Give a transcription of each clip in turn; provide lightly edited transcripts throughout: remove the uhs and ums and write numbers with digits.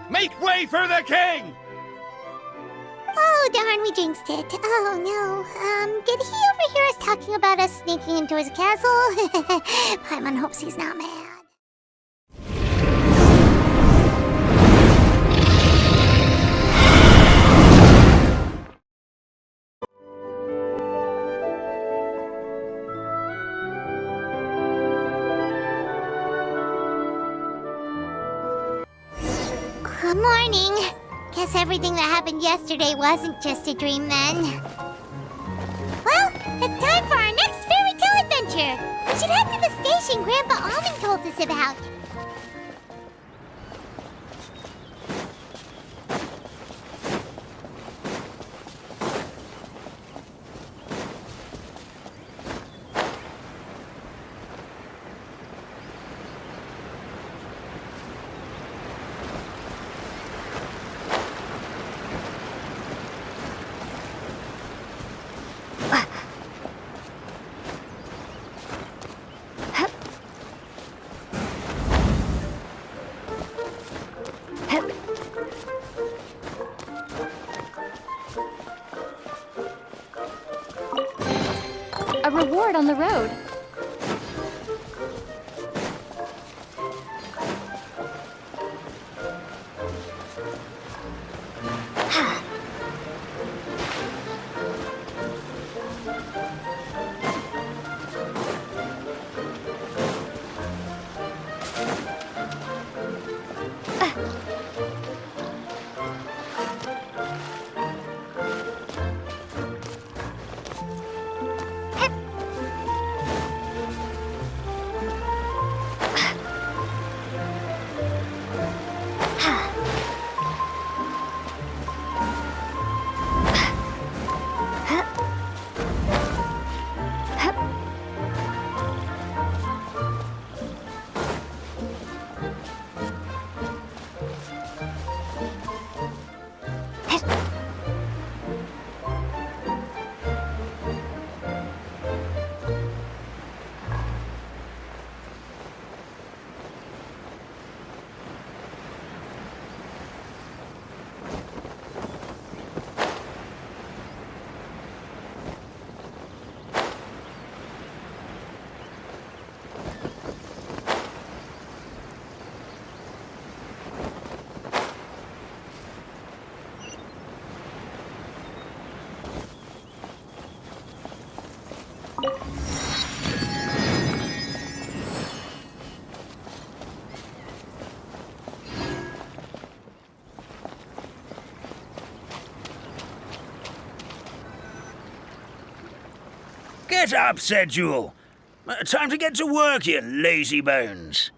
Make way for the king! Oh, darn, we jinxed it. Oh, no. Did he overhear us talking about us sneaking into his castle? Paimon hopes he's not mad. Good morning. Guess everything that happened yesterday wasn't just a dream then. Well, it's time for our next fairy tale adventure. We should head to the station Grandpa Almond told us about. A reward on the road. Get up, said Jewel. Time to get to work, you lazy bones.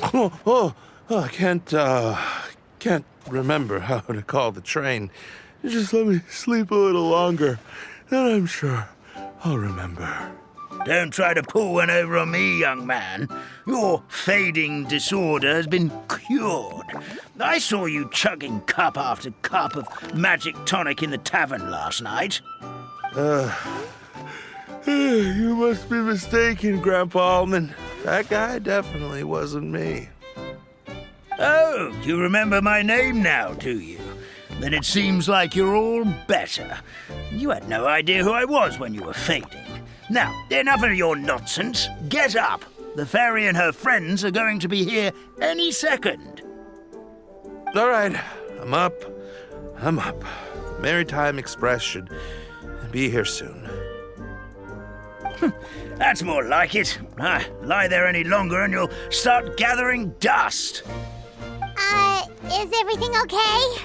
I can't remember how to call the train. Just let me sleep a little longer, then I'm sure I'll remember. Don't try to pull one over on me, young man. Your fading disorder has been cured. I saw you chugging cup after cup of magic tonic in the tavern last night. You must be mistaken, Grandpa Almond. That guy definitely wasn't me. Oh, you remember my name now, do you? Then it seems like you're all better. You had no idea who I was when you were fading. Now, enough of your nonsense. Get up. The fairy and her friends are going to be here any second. All right, I'm up. Maritime Express should be here soon. That's more like it. Lie there any longer and you'll start gathering dust. Is everything okay?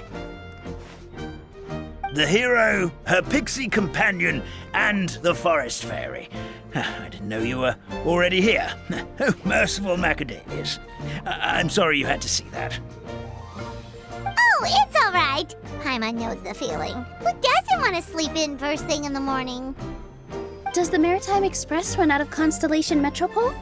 The hero, her pixie companion, and the forest fairy. I didn't know you were already here. Oh, merciful macadamias. I'm sorry you had to see that. Oh, it's all right. Paimon knows the feeling. Who doesn't want to sleep in first thing in the morning? Does the Maritime Express run out of Constellation Metropole?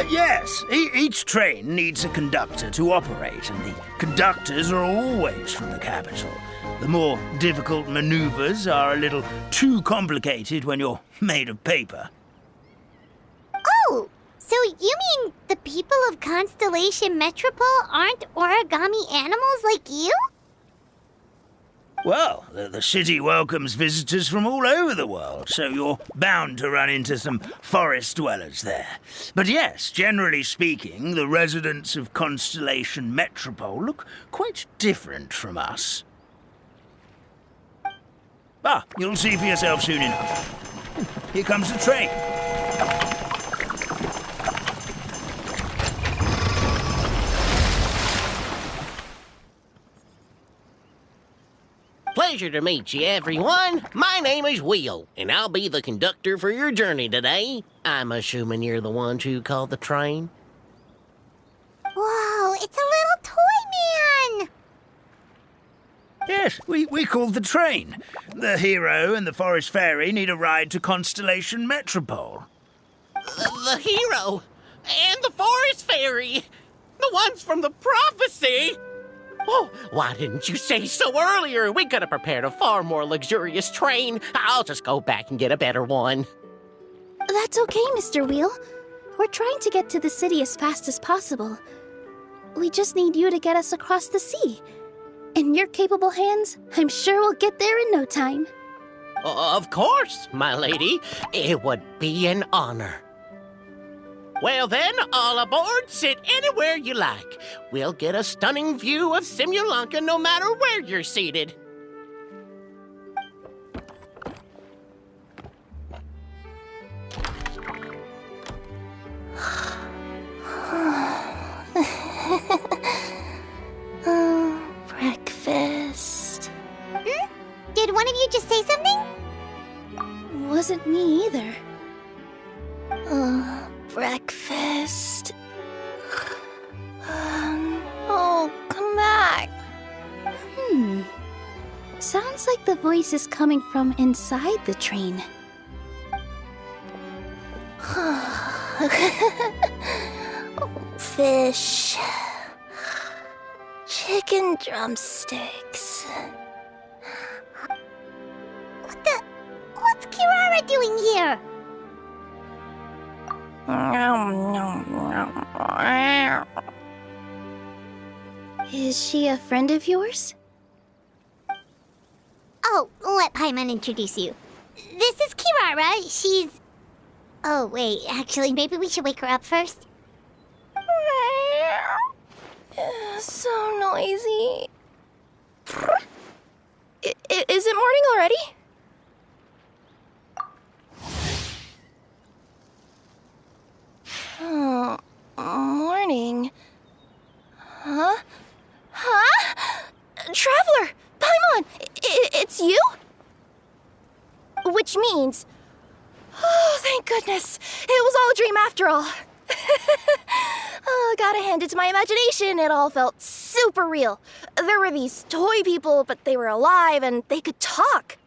Yes, each train needs a conductor to operate, and the conductors are always from the capital. The more difficult maneuvers are a little too complicated when you're made of paper. Oh, So you mean the people of Constellation Metropole aren't origami animals like you? Well, the city welcomes visitors from all over the world, so you're bound to run into some forest dwellers there. But yes, generally speaking, the residents of Constellation Metropole look quite different from us. Ah, you'll see for yourself soon enough. Here comes the train. Pleasure to meet you, everyone. My name is Will, and I'll be the conductor for your journey today. I'm assuming you're the ones who called the train. Whoa, it's a little toy man! Yes, we called the train. The hero and the forest fairy need a ride to Constellation Metropole. The hero and the forest fairy, the ones from the prophecy. Oh, why didn't you say so earlier? We could have prepared a far more luxurious train. I'll just go back and get a better one. That's okay, Mr. Wheel. We're trying to get to the city as fast as possible. We just need you to get us across the sea. In your capable hands, I'm sure we'll get there in no time. Of course, my lady. It would be an honor. Well then, all aboard, sit anywhere you like. We'll get a stunning view of Simulanka no matter where you're seated. Breakfast. Did one of you just say something? Wasn't me either. Breakfast. Oh, come back. Sounds like the voice is coming from inside the train. Fish. Chicken drumsticks. What's Kirara doing here? Is she a friend of yours? Oh, let Paimon introduce you. This is Kirara. She's... Oh, wait. Actually, maybe we should wake her up first. So noisy. Is it morning already? Oh, morning. Huh? Traveler! Paimon! It's you? Which means... Oh, thank goodness. It was all a dream after all. Oh, gotta hand it to my imagination. It all felt super real. There were these toy people, but they were alive and they could talk.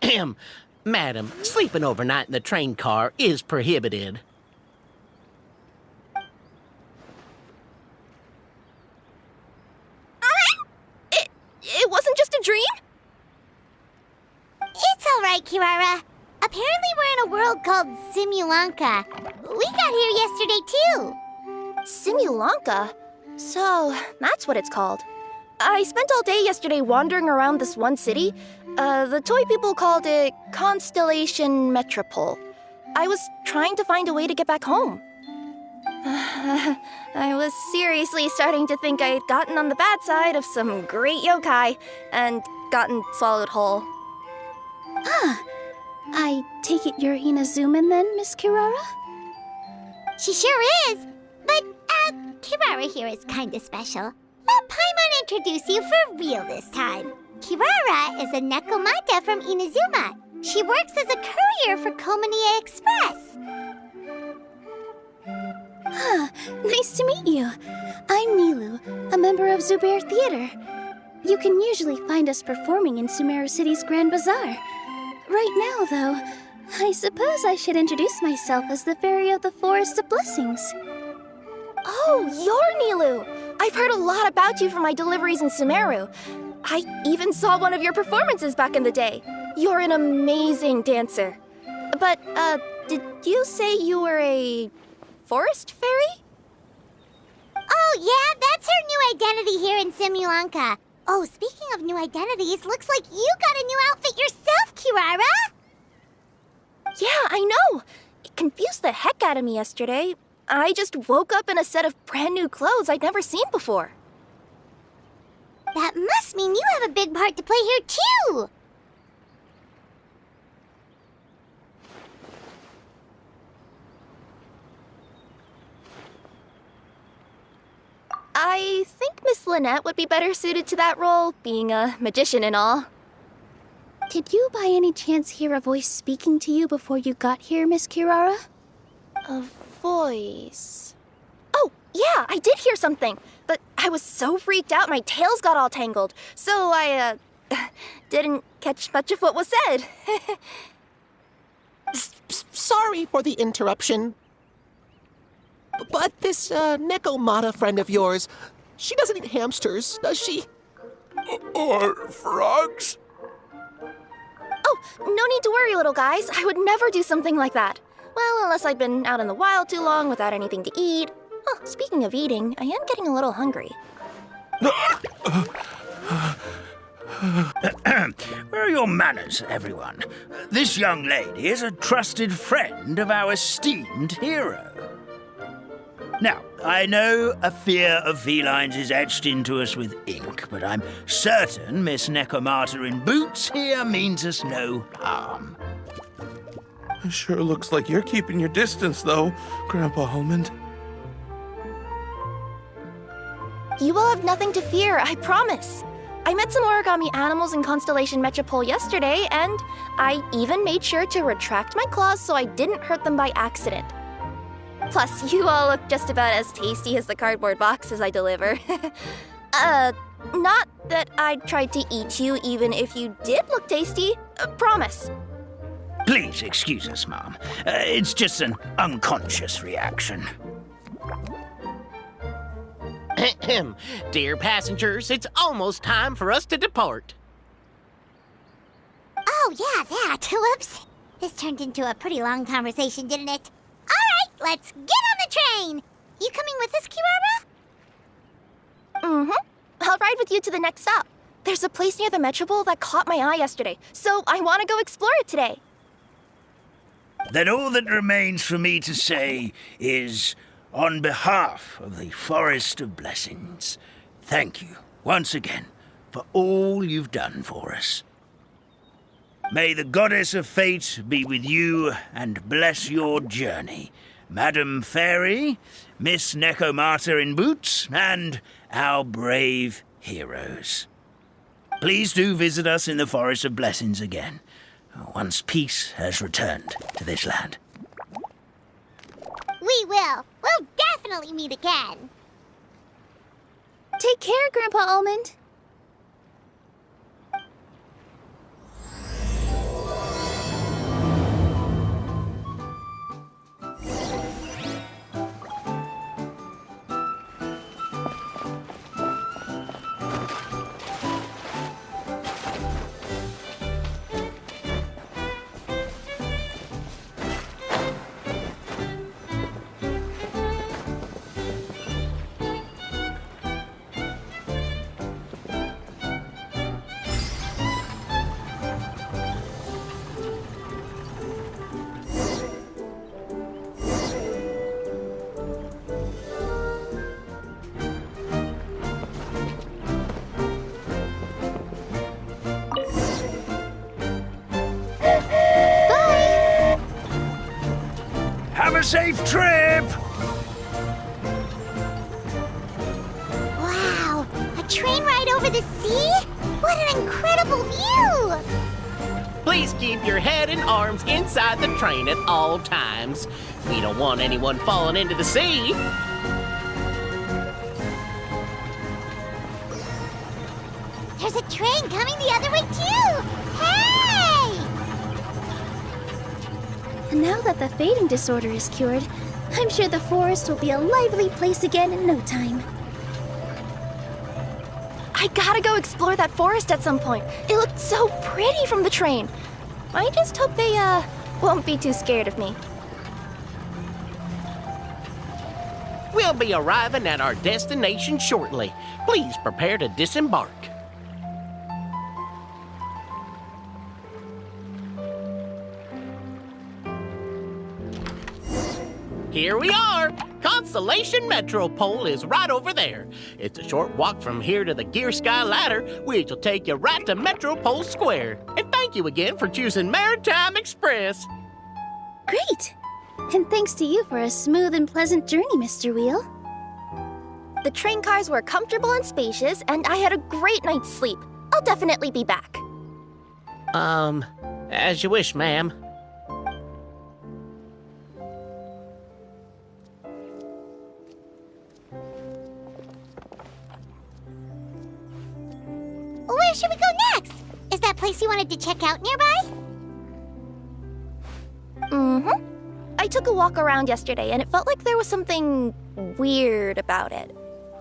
Ahem. Madam, sleeping overnight in the train car is prohibited. It wasn't just a dream? It's all right, Kirara. Apparently we're in a world called Simulanka. We got here yesterday, too. Simulanka? So, that's what it's called. I spent all day yesterday wandering around this one city. The toy people called it Constellation Metropole. I was trying to find a way to get back home. I was seriously starting to think I had gotten on the bad side of some great yokai and gotten swallowed whole. I take it you're Inazuman then, Miss Kirara? She sure is. But, Kirara here is kinda special. Let Paimon introduce you for real this time. Kirara is a Nekomata from Inazuma. She works as a courier for Komanie Express. Nice to meet you. I'm Milu, a member of Zubair Theater. You can usually find us performing in Sumeru City's Grand Bazaar. Right now, though, I suppose I should introduce myself as the Fairy of the Forest of Blessings. Oh, you're Nilu! I've heard a lot about you from my deliveries in Sumeru. I even saw one of your performances back in the day. You're an amazing dancer. But, did you say you were a forest fairy? Oh, yeah, that's her new identity here in Simulanka. Oh, speaking of new identities, looks like you got a new outfit yourself, Kirara! Yeah, I know! It confused the heck out of me yesterday. I just woke up in a set of brand new clothes I'd never seen before. That must mean you have a big part to play here, too! I think Miss Lynette would be better suited to that role, being a magician and all. Did you by any chance hear a voice speaking to you before you got here, Miss Kirara? A voice... Oh, yeah, I did hear something, but I was so freaked out my tails got all tangled, so I, didn't catch much of what was said. Sorry for the interruption. But this, Nekomata friend of yours, she doesn't eat hamsters, does she? Or frogs? Oh, no need to worry, little guys. I would never do something like that. Well, unless I'd been out in the wild too long without anything to eat. Oh, speaking of eating, I am getting a little hungry. Where are your manners, everyone? This young lady is a trusted friend of our esteemed hero. Now, I know a fear of felines is etched into us with ink, but I'm certain Miss Nekomata in boots here means us no harm. It sure looks like you're keeping your distance, though, Grandpa Almond. You will have nothing to fear, I promise. I met some origami animals in Constellation Metropole yesterday, and I even made sure to retract my claws so I didn't hurt them by accident. Plus, you all look just about as tasty as the cardboard boxes I deliver. Not that I tried to eat you even if you did look tasty. Promise. Please excuse us, Mom. It's just an unconscious reaction. Dear passengers, it's almost time for us to depart. Oh, yeah, that. Whoops. This turned into a pretty long conversation, didn't it? All right, let's get on the train. You coming with us, Kirara? Mm-hmm. I'll ride with you to the next stop. There's a place near the Metropole that caught my eye yesterday, so I want to go explore it today. Then all that remains for me to say is, on behalf of the Forest of Blessings, thank you once again for all you've done for us. May the Goddess of Fate be with you and bless your journey, Madam Fairy, Miss Nekomata in boots, and our brave heroes. Please do visit us in the Forest of Blessings again, once peace has returned to this land. We will. We'll definitely meet again. Take care, Grandpa Almond. Have a safe trip! Wow, a train ride over the sea? What an incredible view! Please keep your head and arms inside the train at all times. We don't want anyone falling into the sea. There's a train coming the other way, too! Hey! Now that the fading disorder is cured, I'm sure the forest will be a lively place again in no time. I gotta go explore that forest at some point. It looked so pretty from the train. I just hope they, won't be too scared of me. We'll be arriving at our destination shortly. Please prepare to disembark. Here we are! Constellation Metropole is right over there. It's a short walk from here to the Gear Sky Ladder, which will take you right to Metropole Square. And thank you again for choosing Maritime Express. Great! And thanks to you for a smooth and pleasant journey, Mr. Wheel. The train cars were comfortable and spacious, and I had a great night's sleep. I'll definitely be back. As you wish, ma'am. Where should we go next? Is that place you wanted to check out nearby? Mm-hmm. I took a walk around yesterday, and it felt like there was something weird about it.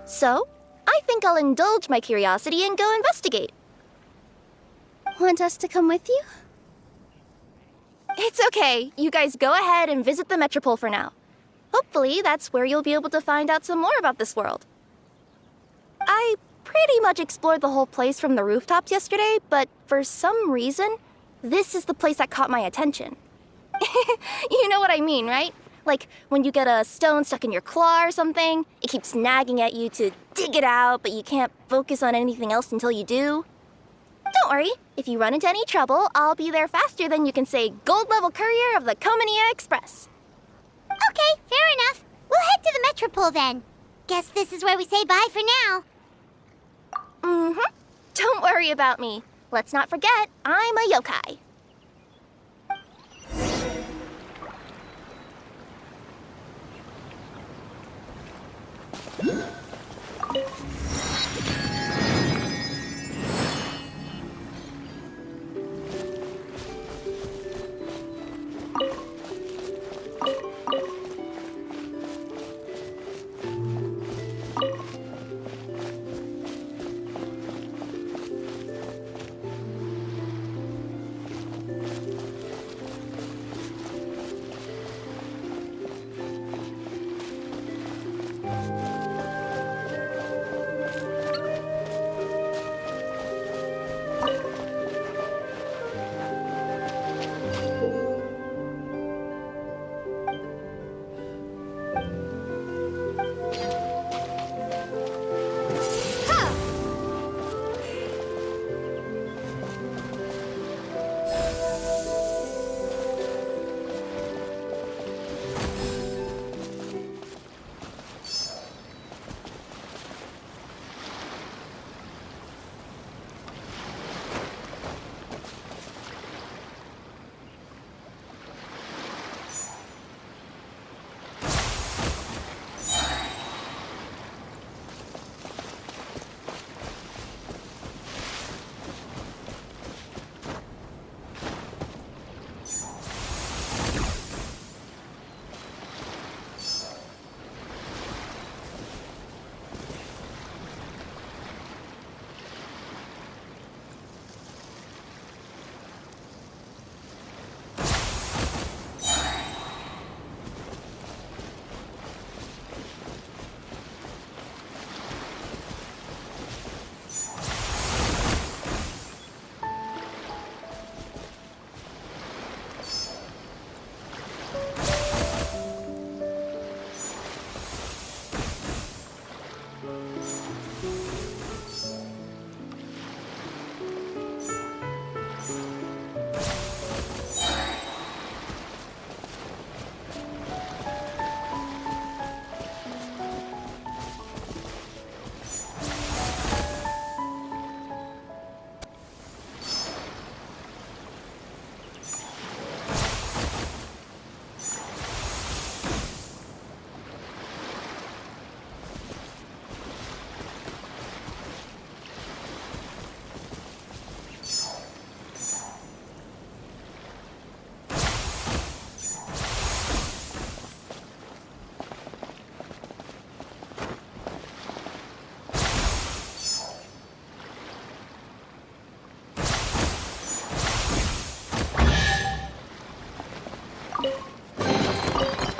So, I think I'll indulge my curiosity and go investigate. Want us to come with you? It's okay. You guys go ahead and visit the Metropole for now. Hopefully, that's where you'll be able to find out some more about this world. I pretty much explored the whole place from the rooftops yesterday, but for some reason, this is the place that caught my attention. You know what I mean, right? Like when you get a stone stuck in your claw or something, it keeps nagging at you to dig it out, but you can't focus on anything else until you do. Don't worry, if you run into any trouble, I'll be there faster than you can say gold level courier of the Comania Express. Okay, fair enough. We'll head to the Metropole then. Guess this is where we say bye for now. Mm-hmm. Don't worry about me. Let's not forget, I'm a yokai.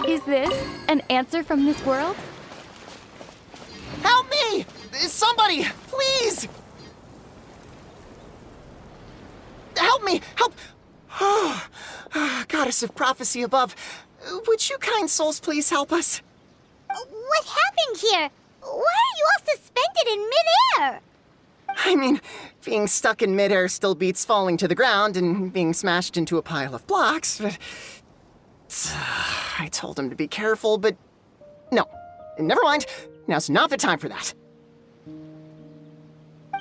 Is this an answer from this world? Somebody, please! Help me! Help! Oh, Goddess of Prophecy above, would you kind souls please help us? What happened here? Why are you all suspended in midair? I mean, being stuck in midair still beats falling to the ground and being smashed into a pile of blocks, but... I told him to be careful, but... No. Never mind. Now's not the time for that.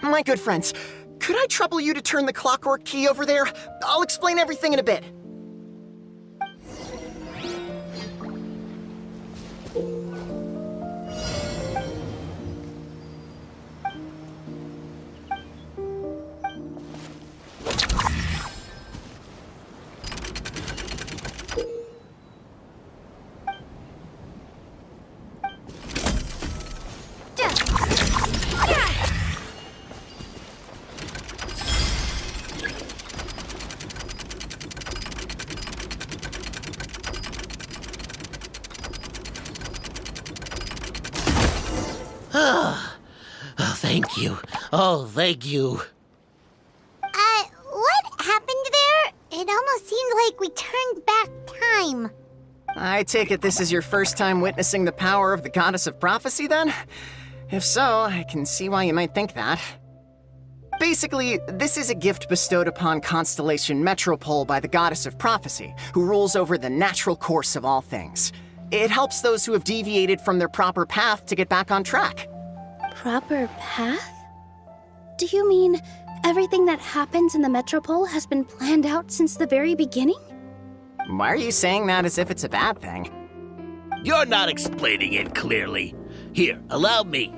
My good friends, could I trouble you to turn the clockwork key over there? I'll explain everything in a bit. Thank you. Oh, thank you. What happened there? It almost seemed like we turned back time. I take it this is your first time witnessing the power of the Goddess of Prophecy, then? If so, I can see why you might think that. Basically, this is a gift bestowed upon Constellation Metropole by the Goddess of Prophecy, who rules over the natural course of all things. It helps those who have deviated from their proper path to get back on track. Proper path? Do you mean everything that happens in the Metropole has been planned out since the very beginning? Why are you saying that as if it's a bad thing? You're not explaining it clearly. Here, allow me.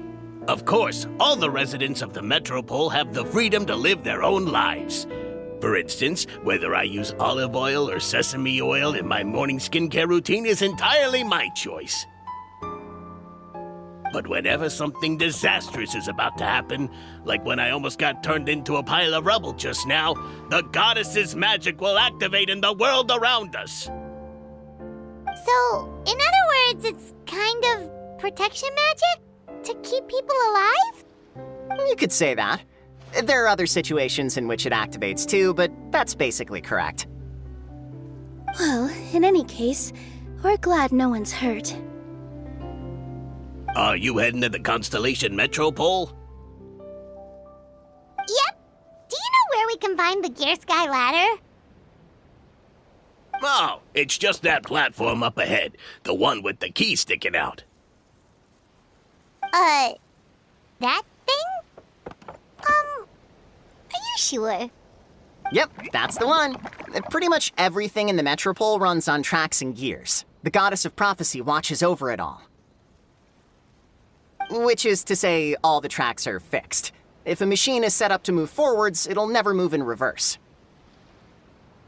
Of course, all the residents of the Metropole have the freedom to live their own lives. For instance, whether I use olive oil or sesame oil in my morning skincare routine is entirely my choice. But whenever something disastrous is about to happen, like when I almost got turned into a pile of rubble just now, the goddess's magic will activate in the world around us. So, in other words, it's kind of protection magic? To keep people alive? You could say that. There are other situations in which it activates too, but that's basically correct. Well, in any case, we're glad no one's hurt. Are you heading to the Constellation Metropole? Yep. Do you know where we can find the Gear Sky Ladder? Oh, it's just that platform up ahead. The one with the key sticking out. That thing? Are you sure? Yep, that's the one. Pretty much everything in the Metropole runs on tracks and gears. The Goddess of Prophecy watches over it all. Which is to say, all the tracks are fixed. If a machine is set up to move forwards, it'll never move in reverse.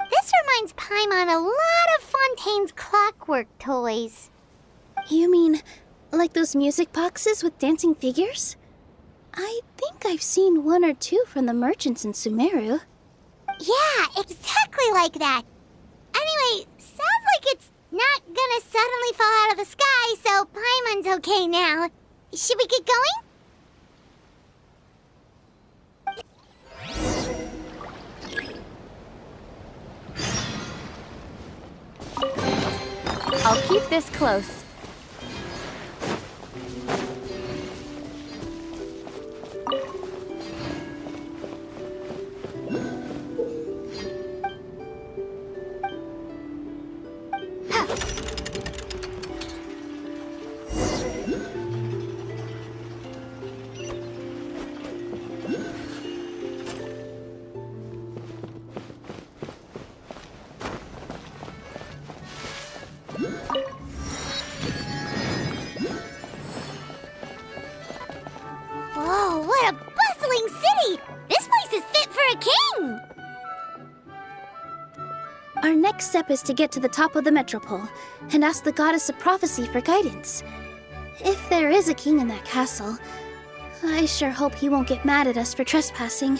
This reminds Paimon a lot of Fontaine's clockwork toys. You mean, like those music boxes with dancing figures? I think I've seen one or two from the merchants in Sumeru. Yeah, exactly like that. Anyway, sounds like it's not gonna suddenly fall out of the sky, so Paimon's okay now. Should we get going? I'll keep this close. Whoa, what a bustling city! This place is fit for a king! Our next step is to get to the top of the Metropole and ask the Goddess of Prophecy for guidance. If there is a king in that castle, I sure hope he won't get mad at us for trespassing.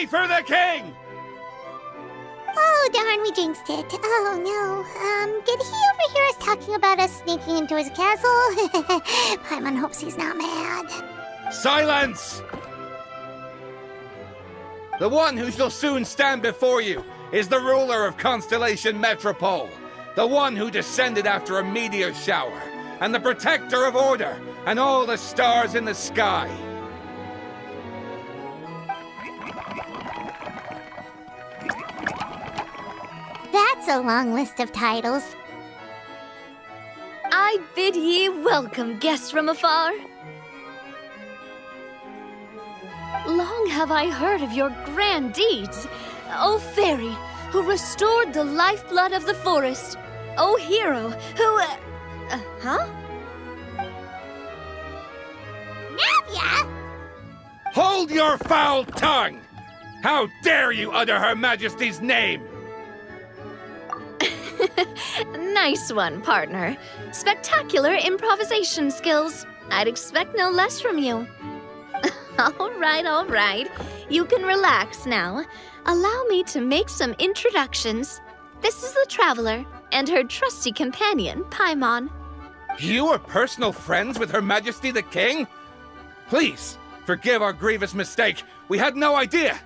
Pray for the king! Oh, darn, we jinxed it. Oh, no. Did he overhear us talking about us sneaking into his castle? Paimon hopes he's not mad. Silence! The one who shall soon stand before you is the ruler of Constellation Metropole, the one who descended after a meteor shower, and the protector of order and all the stars in the sky. That's a long list of titles. I bid ye welcome, guests from afar. Long have I heard of your grand deeds, O fairy, who restored the lifeblood of the forest. O hero, who... huh? Navia! Hold your foul tongue! How dare you utter Her Majesty's name? Nice one, partner. Spectacular improvisation skills. I'd expect no less from you. All right. You can relax now. Allow me to make some introductions. This is the Traveler and her trusty companion, Paimon. You are personal friends with Her Majesty the King? Please, forgive our grievous mistake. We had no idea.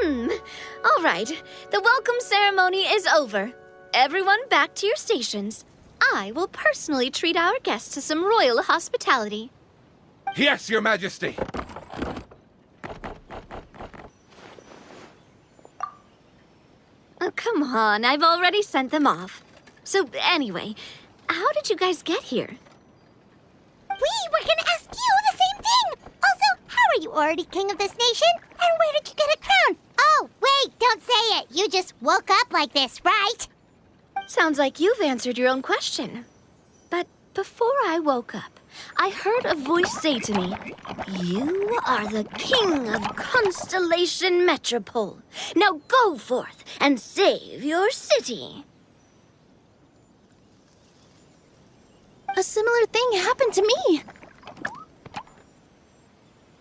All right, the welcome ceremony is over. Everyone back to your stations. I will personally treat our guests to some royal hospitality. Yes, Your Majesty. Oh, come on, I've already sent them off. So anyway, how did you guys get here? We were gonna ask you the same thing! Also, how are you already king of this nation? And where did you get a crown? Oh, wait, don't say it! You just woke up like this, right? Sounds like you've answered your own question. But before I woke up, I heard a voice say to me, "You are the king of Constellation Metropole. Now go forth and save your city." A similar thing happened to me.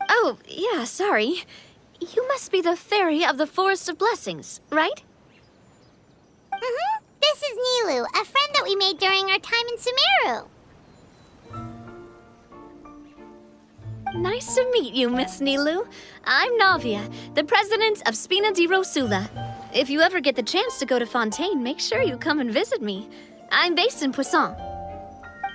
Oh, yeah, sorry. You must be the fairy of the Forest of Blessings, right? Mm-hmm. This is Nilu, a friend that we made during our time in Sumeru. Nice to meet you, Miss Nilu. I'm Navia, the president of Spina di Rosula. If you ever get the chance to go to Fontaine, make sure you come and visit me. I'm based in Poisson.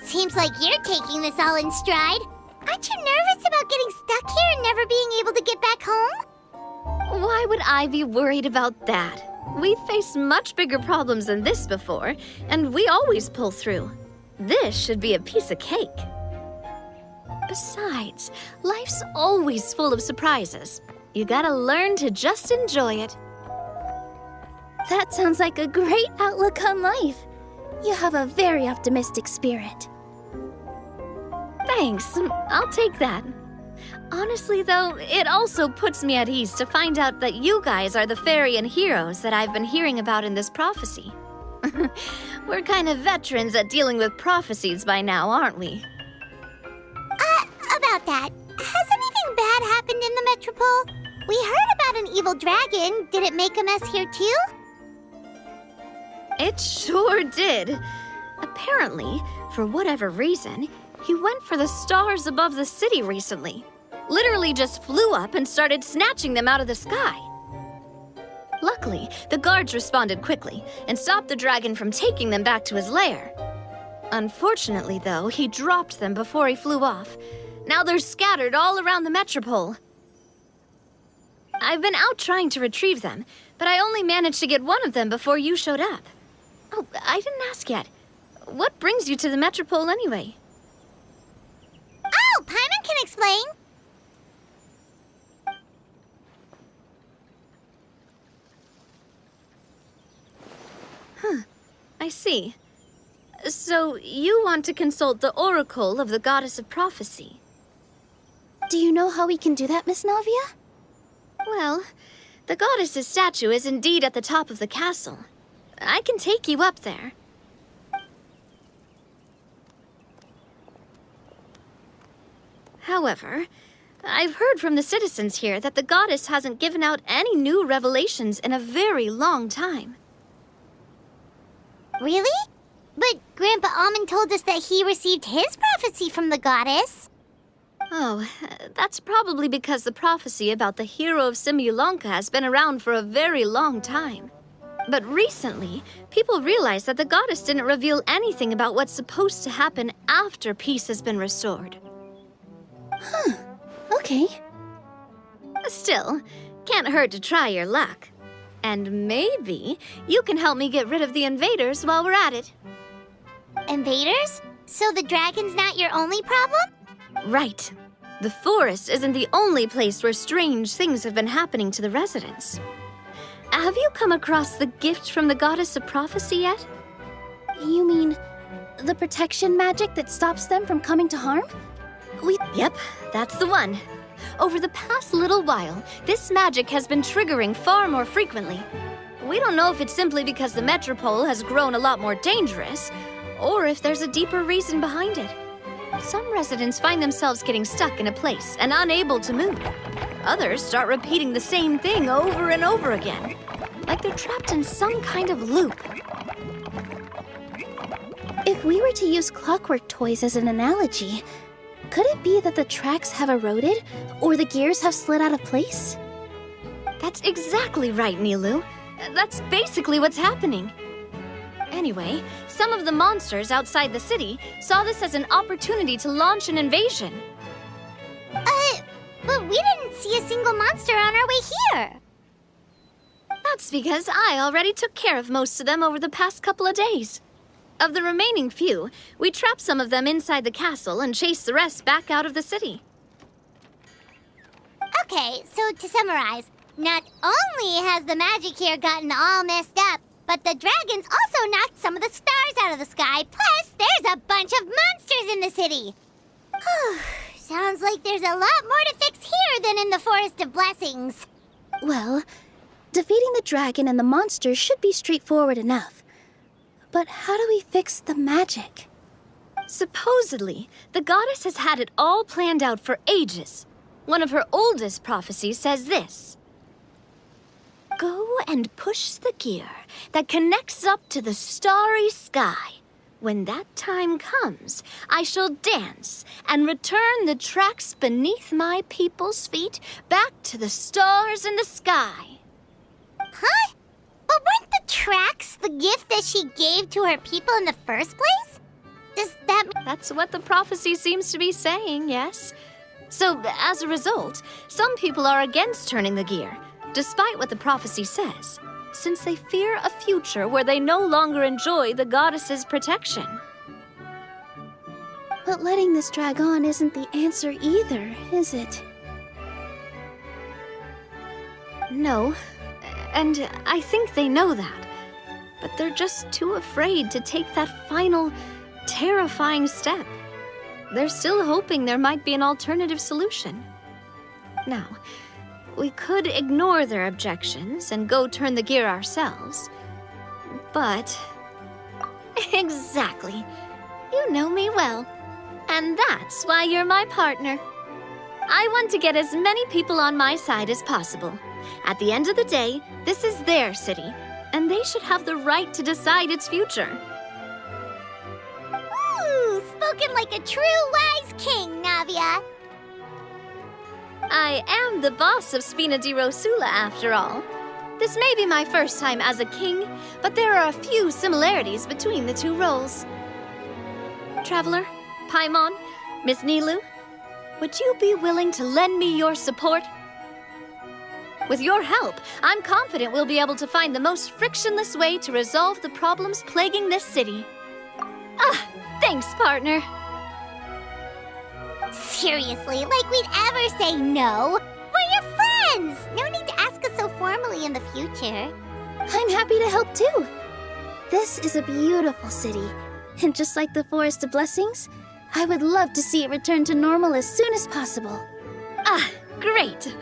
Seems like you're taking this all in stride. Aren't you nervous about getting stuck here and never being able to get back home? Why would I be worried about that? We've faced much bigger problems than this before, and we always pull through. This should be a piece of cake. Besides, life's always full of surprises. You gotta learn to just enjoy it. That sounds like a great outlook on life. You have a very optimistic spirit. Thanks, I'll take that. Honestly, though, it also puts me at ease to find out that you guys are the fairy and heroes that I've been hearing about in this prophecy. We're kind of veterans at dealing with prophecies by now, aren't we? About that, has anything bad happened in the Metropole? We heard about an evil dragon. Did it make a mess here too? It sure did. Apparently, for whatever reason, he went for the stars above the city recently. Literally just flew up and started snatching them out of the sky. Luckily, the guards responded quickly and stopped the dragon from taking them back to his lair. Unfortunately, though, he dropped them before he flew off. Now they're scattered all around the Metropole. I've been out trying to retrieve them, but I only managed to get one of them before you showed up. Oh, I didn't ask yet. What brings you to the Metropole anyway? Oh, Paimon can explain. I see. So you want to consult the oracle of the goddess of prophecy? Do you know how we can do that, Miss Navia? Well, the goddess's statue is indeed at the top of the castle. I can take you up there. However, I've heard from the citizens here that the goddess hasn't given out any new revelations in a very long time. Really? But Grandpa Almond told us that he received his prophecy from the goddess. Oh, that's probably because the prophecy about the hero of Simulanka has been around for a very long time. But recently, people realized that the goddess didn't reveal anything about what's supposed to happen after peace has been restored. Okay. Still, can't hurt to try your luck. And maybe you can help me get rid of the invaders while we're at it. Invaders? So the dragon's not your only problem? Right. The forest isn't the only place where strange things have been happening to the residents. Have you come across the gift from the goddess of prophecy yet? You mean the protection magic that stops them from coming to harm? Yep, that's the one. Over the past little while, this magic has been triggering far more frequently. We don't know if it's simply because the Metropole has grown a lot more dangerous, or if there's a deeper reason behind it. Some residents find themselves getting stuck in a place and unable to move. Others start repeating the same thing over and over again, like they're trapped in some kind of loop. If we were to use clockwork toys as an analogy, could it be that the tracks have eroded or the gears have slid out of place? That's exactly right, Nilu. That's basically what's happening. Anyway, some of the monsters outside the city saw this as an opportunity to launch an invasion. But we didn't see a single monster on our way here. That's because I already took care of most of them over the past couple of days. Of the remaining few, we trapped some of them inside the castle and chased the rest back out of the city. Okay, so to summarize, not only has the magic here gotten all messed up, but the dragons also knocked some of the stars out of the sky, plus there's a bunch of monsters in the city. Sounds like there's a lot more to fix here than in the Forest of Blessings. Well, defeating the dragon and the monsters should be straightforward enough. But how do we fix the magic? Supposedly, the goddess has had it all planned out for ages. One of her oldest prophecies says this: "Go and push the gear that connects up to the starry sky. When that time comes, I shall dance and return the tracks beneath my people's feet back to the stars in the sky." Huh? But weren't the tracks the gift that she gave to her people in the first place? Does that mean... That's what the prophecy seems to be saying, yes. So, as a result, some people are against turning the gear, despite what the prophecy says, since they fear a future where they no longer enjoy the goddess's protection. But letting this drag on isn't the answer either, is it? No, and I think they know that. But they're just too afraid to take that final, terrifying step. They're still hoping there might be an alternative solution. Now, we could ignore their objections and go turn the gear ourselves. But... Exactly. You know me well. And that's why you're my partner. I want to get as many people on my side as possible. At the end of the day, this is their city, and they should have the right to decide its future. Ooh, spoken like a true wise king, Navia. I am the boss of Spina di Rosula, after all. This may be my first time as a king, but there are a few similarities between the two roles. Traveler, Paimon, Miss Nilu, would you be willing to lend me your support? With your help, I'm confident we'll be able to find the most frictionless way to resolve the problems plaguing this city. Thanks, partner. Seriously, like we'd ever say no. We're your friends. No need to ask us so formally in the future. I'm happy to help too. This is a beautiful city, and just like the Forest of Blessings, I would love to see it return to normal as soon as possible. Great.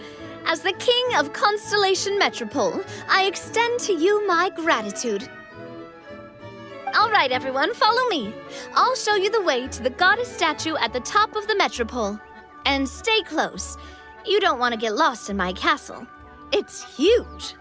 As the king of Constellation Metropole, I extend to you my gratitude. All right, everyone, follow me. I'll show you the way to the goddess statue at the top of the Metropole. And stay close. You don't want to get lost in my castle. It's huge.